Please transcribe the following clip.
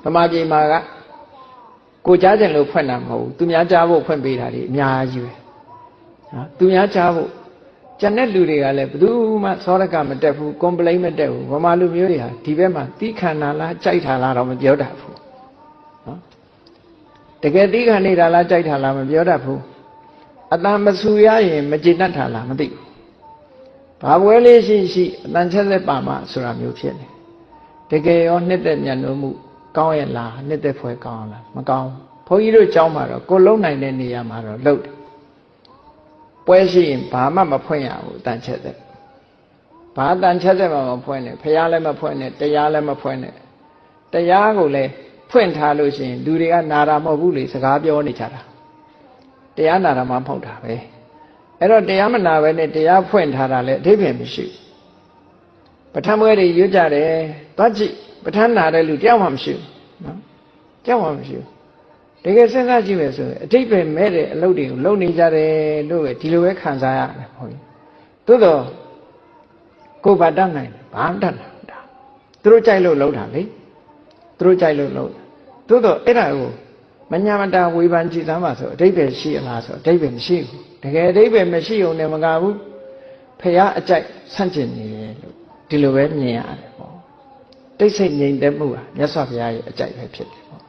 ဗမာပြည်မှာကိုကြားကျင်လို့ဖွင့်တာမဟုတ်ဘူးသူများကြားဖို့ဖွင့်ပေးတာဒီအများကြီးပဲနော်သူများကြားဖို့ကျန်တဲ့လူတွေကလည်းဘယ်သူမှစောရကမတက်ဘူးကွန်ပလိန်းမတက်ဘူးဗမာလူမျိုးတွေဟာဒီဘက်မှာတီးခံတာလားကြိုက်တာလားတော့မပြောတတ်ဘူးနော်တကယ်တီးခံနေတာလားကြိုက်တာလားမပြောတတ်ဘူးအတန်မဆူရရင်မကျေနပ်တာလားမသိဘူးဘာပွဲလေးရှိအတန်ချက်သက်ပါမှဆိုတာမျိုးဖြစ်နေတကယ်ရောနှစ်သက်မြတ်နိုးမှုကောင်းရဲ့လားနှစ်သက်ဖွယ်ကောင်းလားမကောင်းဘုန်းကြီးတို့ကျောင်းမှာတော့ကိုလုံးနိုင်တဲ့နေရာမှာတော့လုပ်တယ်ပွဲရှိရင်ဘာမှမဖွင့်ရဘူးတန်ချက်သက်ဘာတန်ချက်သက်မှမဖွင့်နဲ့ဖះလည်းမဖွင့်နဲ့တရားလည်းမဖွင့်နဲ့တရားကိုလည်းဖွင့်ထားလို့ရှိရင်လူတွေကနာတာမဟုတ်ဘူးလေစကားပြောနေကြတာတရားနာတာမှမဟုတ်တာပဲအဲ့တော့တရားမနာပဲနဲ့တရားဖွင့်ထားတာလည်းအဓိပ္ပာယ်မရှိဘူးပဋ္ဌာန်းပွဲတွေရွတ်ကြတယ်သွားကြည့်ပဋ္ဌာန်းနာတဲ့လူတယောက်မှမရှိဘူးနော်တယောက်မှမရှိဘူးတကယ်စဉ်းစားကြည့်မယ်ဆိုရင်အဓိပ္ပာယ်မဲ့တဲ့အလုပ်တွေကိုလုပ်နေကြတယ်လို့ပဲဒီလိုပဲခံစားရတယ်ဟုတ်ပြီသို့တော့ကိုယ်ဘာတတ်နိုင်လဲဘာမတတ်နိုင်ဘူးဒါသူတို့ကြိုက်လို့လုပ်တာလေသူတို့ကြိုက်လို့လုပ်သို့တော့အဲ့ဒါကိုမညာမတာဝေဖန်ကြည့်သမ်းပါဆိုအဓိပ္ပာယ်ရှိရလားဆိုအဓိပ္ပာယ်မရှိဘူးတကယ်အဓိပ္ပာယ်မရှိုံနဲ့မကဘူးဖះအကြိုက်ဆန့်ကျင်နေတယ်လို့ဒီလိုပဲမြင်ရတယ်ပေါ့တိတ်ဆိတ်ငြိမ်သက်မှုဟာမြတ်စွာဘုရားရဲ့အကြိုက်ပဲဖြစ်တယ်ပေါ့